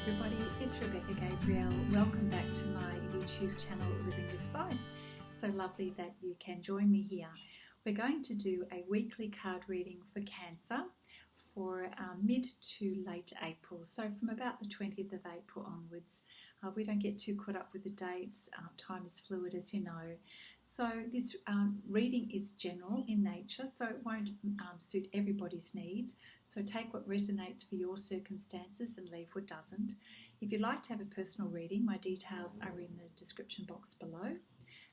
everybody, it's Rebecca Gabriel. Welcome back to my YouTube channel, Living with Spice. So lovely that you can join me here. We're going to do a weekly card reading for Cancer for mid to late April. So from about the 20th of April onwards. We don't get too caught up with the dates. Time is fluid, as you know. So this reading is general in nature, so it won't suit everybody's needs. So take what resonates for your circumstances and leave what doesn't. If you'd like to have a personal reading, my details are in the description box below.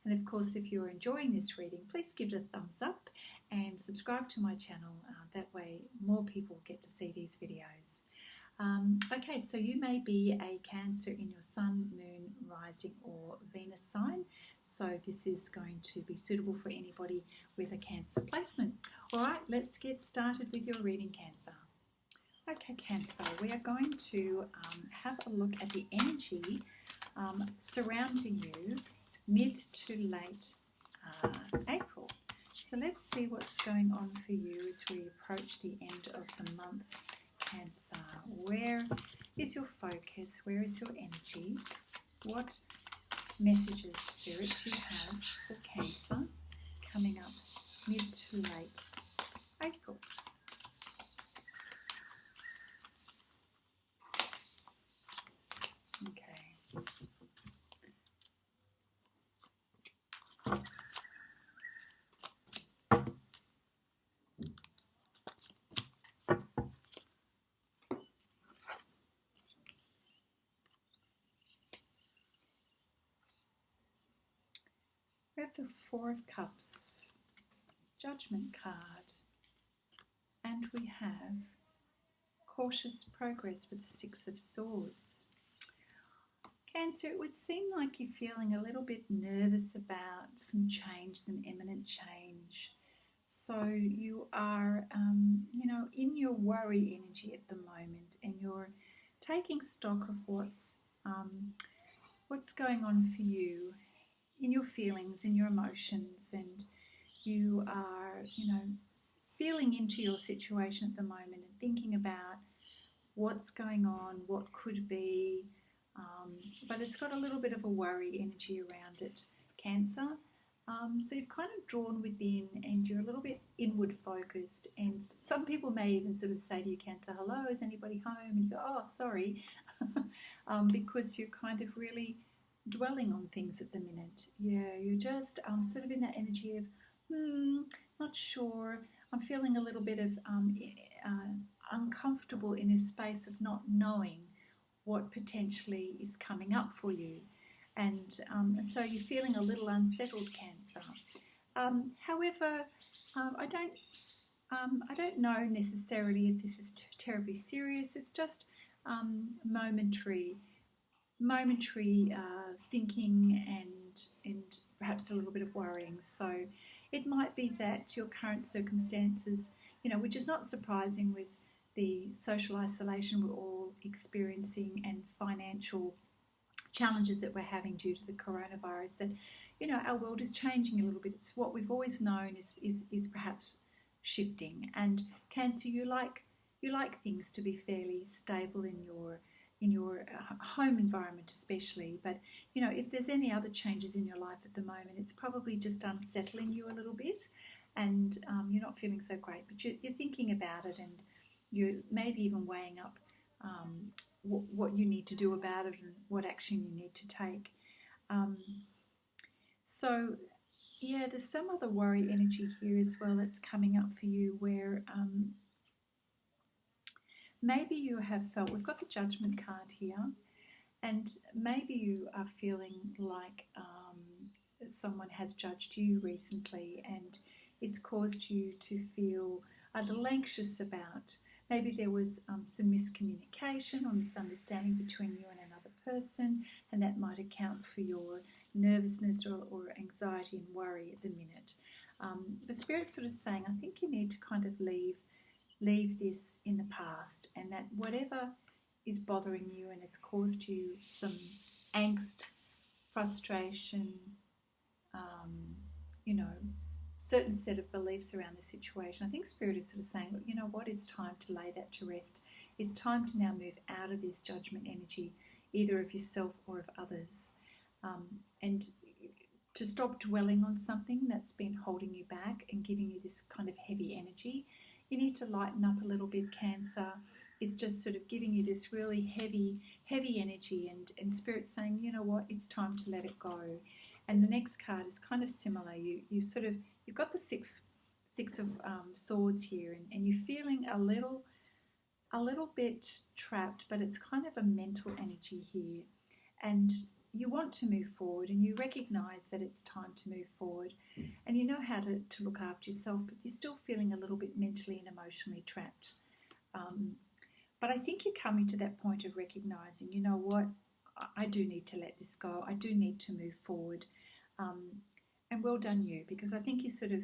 And of course, if you're enjoying this reading, please give it a thumbs up and subscribe to my channel. That way more people get to see these videos. Okay, so you may be a Cancer in your Sun, Moon, Rising or Venus sign. So this is going to be suitable for anybody with a Cancer placement. All right, let's get started with your reading, Cancer. Okay, Cancer, we are going to have a look at the energy surrounding you mid to late April. So let's see what's going on for you as we approach the end of the month, Cancer. Where is your focus? Where is your energy? What messages, Spirit, do you have for Cancer coming up mid to late April? Okay. We have the Four of Cups, Judgment card, and we have cautious progress with the Six of Swords. Cancer, it would seem like you're feeling a little bit nervous about some change, some imminent change. So you are, in your worry energy at the moment, and you're taking stock of what's going on for you in your feelings, in your emotions, and you are, feeling into your situation at the moment and thinking about what's going on, what could be, but it's got a little bit of a worry energy around it, Cancer. So you've kind of drawn within and you're a little bit inward focused, and some people may even sort of say to you, Cancer, hello, is anybody home? And you go, oh, sorry, because you're kind of really dwelling on things at the minute. Yeah, you're just sort of in that energy of, not sure. I'm feeling a little bit of uncomfortable in this space of not knowing what potentially is coming up for you. And so you're feeling a little unsettled, Cancer. However, I don't know necessarily if this is terribly serious. It's just momentary thinking and perhaps a little bit of worrying. So it might be that your current circumstances, which is not surprising with the social isolation we're all experiencing and financial challenges that we're having due to the coronavirus, that our world is changing a little bit. It's what we've always known is perhaps shifting. And Cancer, you like things to be fairly stable in your home environment especially, but if there's any other changes in your life at the moment, it's probably just unsettling you a little bit, and you're not feeling so great, but you're thinking about it, and you're maybe even weighing up what you need to do about it and what action you need to take. So yeah, there's some other worry energy here as well that's coming up for you, where maybe you have felt, we've got the Judgment card here, and maybe you are feeling like someone has judged you recently, and it's caused you to feel a little anxious about, maybe there was some miscommunication or misunderstanding between you and another person, and that might account for your nervousness or anxiety and worry at the minute. But Spirit's sort of saying, I think you need to kind of leave this in the past, and that whatever is bothering you and has caused you some angst, frustration, certain set of beliefs around the situation. I think Spirit is sort of saying, look, you know what, it's time to lay that to rest. It's time to now move out of this judgment energy, either of yourself or of others, and to stop dwelling on something that's been holding you back and giving you this kind of heavy energy. You need to lighten up a little bit, Cancer. It's just sort of giving you this really heavy energy, and Spirit's saying, you know what, it's time to let it go. And the next card is kind of similar. You've got the six of swords here, and you're feeling a little bit trapped, but it's kind of a mental energy here. And you want to move forward, and you recognize that it's time to move forward, and you know how to look after yourself, but you're still feeling a little bit mentally and emotionally trapped. But I think you're coming to that point of recognizing, you know what, I do need to let this go. I do need to move forward. And well done you, because I think you sort of,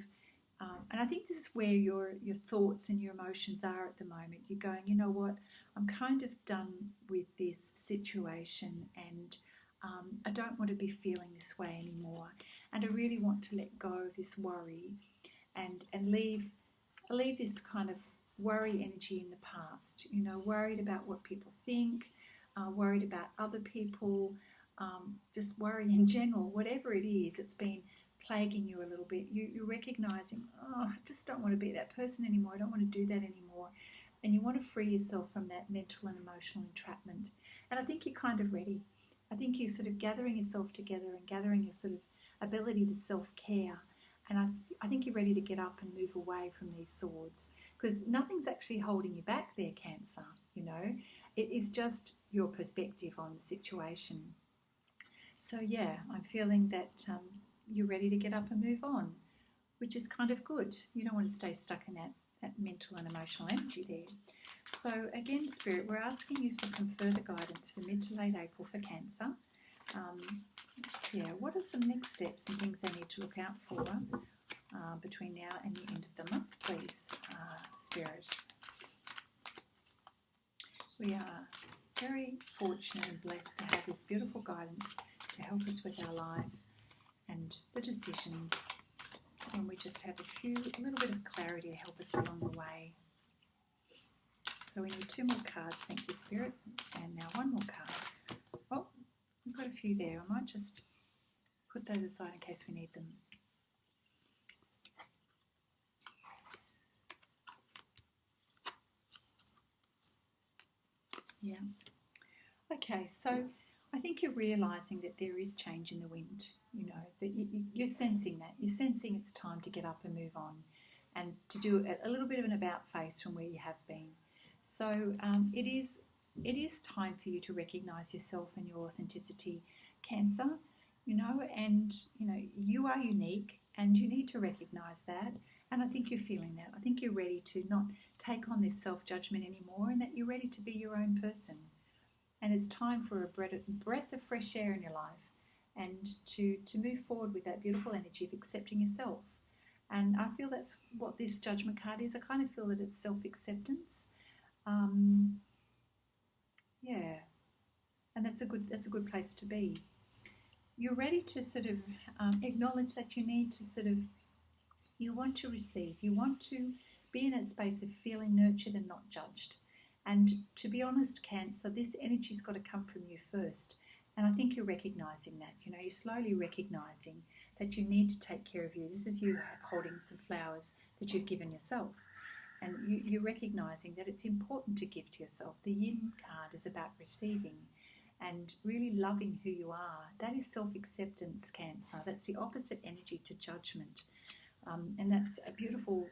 and I think this is where your thoughts and your emotions are at the moment. You're going, you know what, I'm kind of done with this situation, and I don't want to be feeling this way anymore, and I really want to let go of this worry and leave this kind of worry energy in the past. You know, worried about what people think, worried about other people, just worry in general, whatever it is, it's been plaguing you a little bit. You're recognizing, oh, I just don't want to be that person anymore. I don't want to do that anymore. And you want to free yourself from that mental and emotional entrapment. And I think you're kind of ready. I think you're sort of gathering yourself together and gathering your sort of ability to self-care. And I think you're ready to get up and move away from these swords, because nothing's actually holding you back there, Cancer. You know, it is just your perspective on the situation. So yeah, I'm feeling that you're ready to get up and move on, which is kind of good. You don't want to stay stuck in that mental and emotional energy there. So again, Spirit, we're asking you for some further guidance for mid to late April for Cancer. What are some next steps and things they need to look out for between now and the end of the month, please, Spirit? We are very fortunate and blessed to have this beautiful guidance to help us with our life and the decisions, and we just have a little bit of clarity to help us along the way. So we need 2 more cards, thank you, Spirit, and now 1 more card. Oh, we've got a few there. I might just put those aside in case we need them. Yeah. Okay, so I think you're realising that there is change in the wind, you know, that you're sensing that. You're sensing it's time to get up and move on and to do a little bit of an about face from where you have been. So it is time for you to recognise yourself and your authenticity, Cancer, you know, and, you know, you are unique and you need to recognise that. And I think you're feeling that. I think you're ready to not take on this self-judgment anymore, and that you're ready to be your own person. And it's time for a breath of fresh air in your life, and to move forward with that beautiful energy of accepting yourself. And I feel that's what this judgment card is. I kind of feel that it's self-acceptance. And that's a good place to be. You're ready to sort of acknowledge that you need to you want to receive. You want to be in that space of feeling nurtured and not judged. And to be honest, Cancer, this energy's got to come from you first. And I think you're recognising that. You know, you're slowly recognising that you need to take care of you. This is you holding some flowers that you've given yourself. And you're recognising that it's important to give to yourself. The Yin card is about receiving and really loving who you are. That is self-acceptance, Cancer. That's the opposite energy to judgment. And that's a beautiful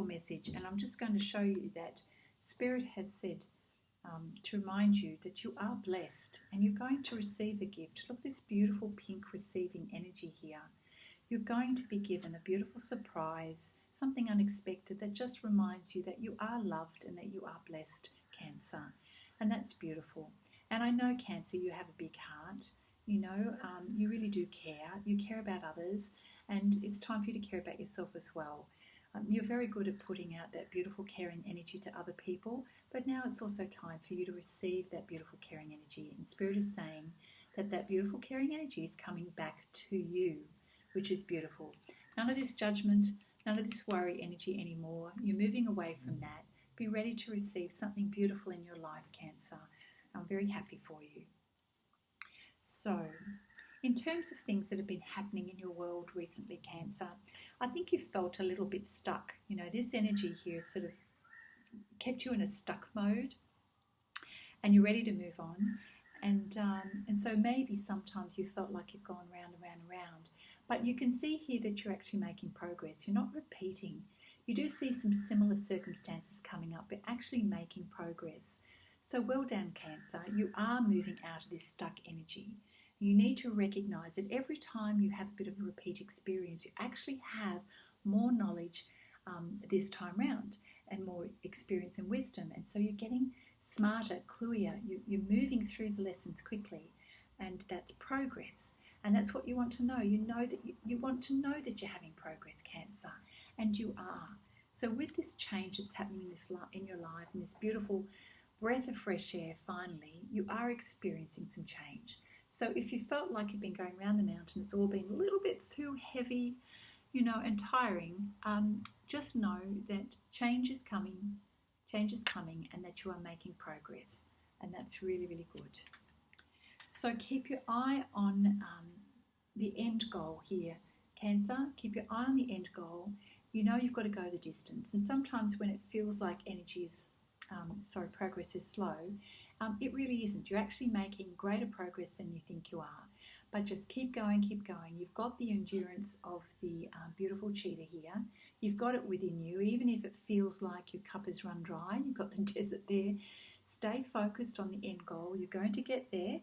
message. And I'm just going to show you that Spirit has said to remind you that you are blessed and you're going to receive a gift. Look, this beautiful pink receiving energy here. You're going to be given a beautiful surprise, something unexpected that just reminds you that you are loved and that you are blessed, Cancer. And that's beautiful. And I know, Cancer, you have a big heart. You know, you really do care. You care about others, and it's time for you to care about yourself as well. You're very good at putting out that beautiful caring energy to other people, but now it's also time for you to receive that beautiful caring energy. And Spirit is saying that beautiful caring energy is coming back to you, which is beautiful. None of this judgment, none of this worry energy anymore. You're moving away from that. Be ready to receive something beautiful in your life, Cancer. I'm very happy for you. So, in terms of things that have been happening in your world recently, Cancer, I think you felt a little bit stuck. You know, this energy here sort of kept you in a stuck mode, and you're ready to move on. And so maybe sometimes you felt like you've gone round and round and round. But you can see here that you're actually making progress. You're not repeating. You do see some similar circumstances coming up, but actually making progress. So well done, Cancer. You are moving out of this stuck energy. You need to recognise that every time you have a bit of a repeat experience, you actually have more knowledge this time round and more experience and wisdom. And so you're getting smarter, cluier. You're moving through the lessons quickly, and that's progress. And that's what you want to know. You know that you want to know that you're having progress, Cancer, and you are. So with this change that's happening in your life, and this beautiful breath of fresh air, finally, you are experiencing some change. So if you felt like you've been going around the mountain, it's all been a little bit too heavy, you know, and tiring, just know that change is coming, and that you are making progress, and that's really, really good. So keep your eye on the end goal here, Cancer. Keep your eye on the end goal. You know you've got to go the distance, and sometimes when it feels like progress is slow, it really isn't. You're actually making greater progress than you think you are. But just keep going, keep going. You've got the endurance of the beautiful cheetah here. You've got it within you. Even if it feels like your cup has run dry, you've got the desert there. Stay focused on the end goal. You're going to get there.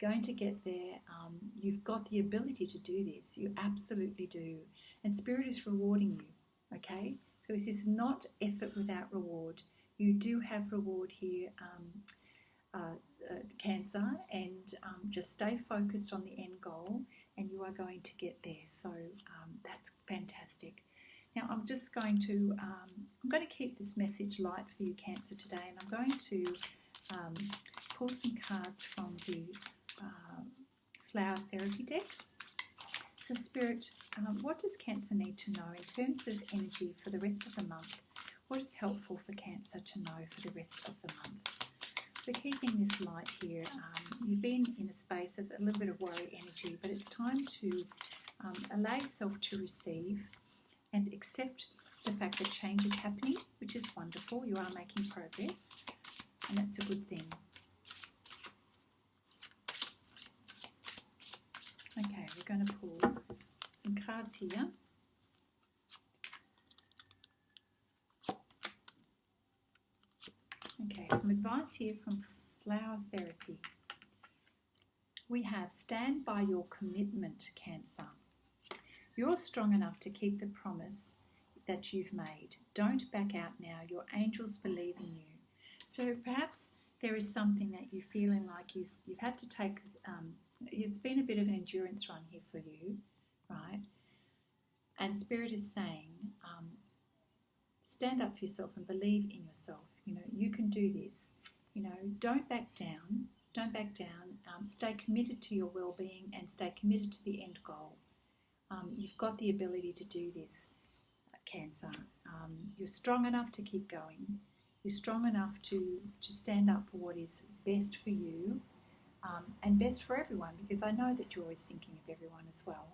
You're going to get there. You've got the ability to do this. You absolutely do. And Spirit is rewarding you, okay? So this is not effort without reward. You do have reward here, Cancer, and just stay focused on the end goal, and you are going to get there. So that's fantastic. Now I'm just going to keep this message light for you, Cancer, today, and I'm going to pull some cards from the Flower Therapy deck. So Spirit, what does Cancer need to know in terms of energy for the rest of the month? What is helpful for Cancer to know for the rest of the month? So keeping this light here, you've been in a space of a little bit of worry energy, but it's time to allow yourself to receive and accept the fact that change is happening, which is wonderful. You are making progress, and that's a good thing. Okay, we're going to pull some cards here. Okay, some advice here from Flower Therapy. We have, stand by your commitment, Cancer. You're strong enough to keep the promise that you've made. Don't back out now. Your angels believe in you. So perhaps there is something that you're feeling like you've had to take. It's been a bit of an endurance run here for you, right? And Spirit is saying, stand up for yourself and believe in yourself. You know, you can do this. You know, don't back down. Don't back down. Stay committed to your well-being and stay committed to the end goal. You've got the ability to do this, Cancer. You're strong enough to keep going. You're strong enough to stand up for what is best for you and best for everyone, because I know that you're always thinking of everyone as well.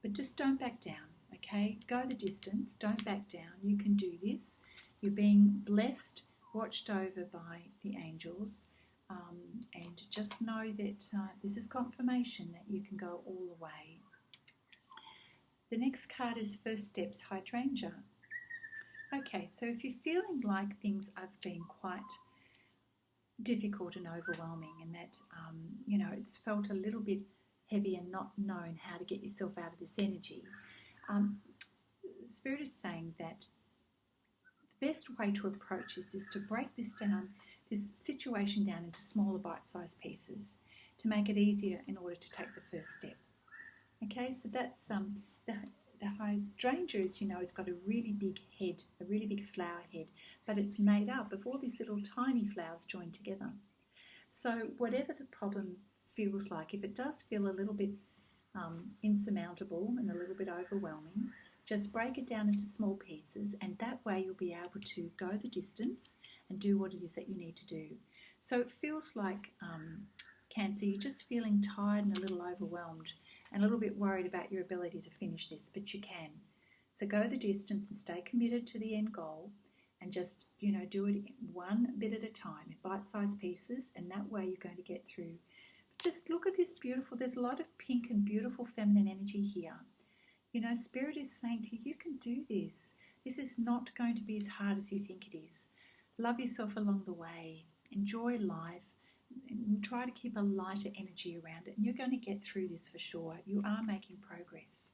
But just don't back down, okay? Go the distance. Don't back down. You can do this. You're being blessed, watched over by the angels, and just know that this is confirmation that you can go all the way. The next card is First Steps, Hydrangea. Okay, so if you're feeling like things have been quite difficult and overwhelming, and that it's felt a little bit heavy and not known how to get yourself out of this energy, Spirit is saying that the best way to approach this is to break this situation down into smaller bite-sized pieces to make it easier in order to take the first step. Okay, so that's the hydrangea has got a really big head, a really big flower head, but it's made up of all these little tiny flowers joined together. So whatever the problem feels like, if it does feel a little bit insurmountable and a little bit overwhelming, just break it down into small pieces, and that way you'll be able to go the distance and do what it is that you need to do. So it feels like, Cancer, you're just feeling tired and a little overwhelmed and a little bit worried about your ability to finish this, but you can. So go the distance and stay committed to the end goal, and just, do it one bit at a time in bite-sized pieces, and that way you're going to get through. Just look at this beautiful, there's a lot of pink and beautiful feminine energy here. Spirit is saying to you, you can do this. This is not going to be as hard as you think it is. Love yourself along the way. Enjoy life. And try to keep a lighter energy around it. And you're going to get through this for sure. You are making progress.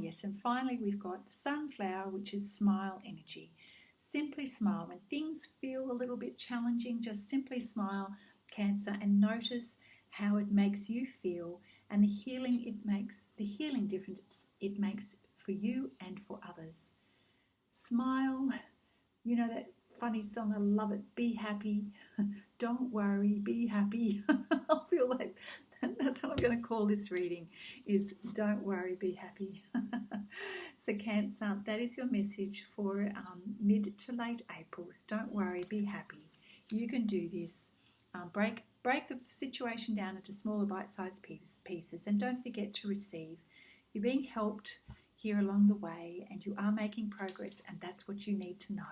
Yes. And finally, we've got the sunflower, which is smile energy. Simply smile. When things feel a little bit challenging, just simply smile, Cancer, and notice how it makes you feel and the healing difference it makes for you and for others. Smile. That funny song, I love it, Be Happy. Don't worry, be happy. I feel like that's what I'm going to call this reading, is Don't Worry, Be Happy. So Cancer, that is your message for mid to late April. Don't worry, be happy. You can do this. Break the situation down into smaller bite-sized pieces, and don't forget to receive. You're being helped here along the way, and you are making progress, and that's what you need to know.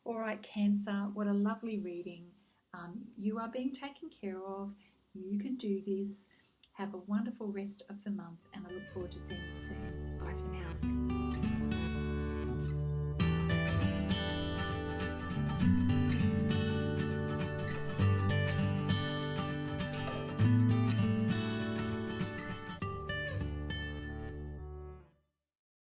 All right, Cancer, what a lovely reading. You are being taken care of. You can do this. Have a wonderful rest of the month, and I look forward to seeing you soon. Bye for now.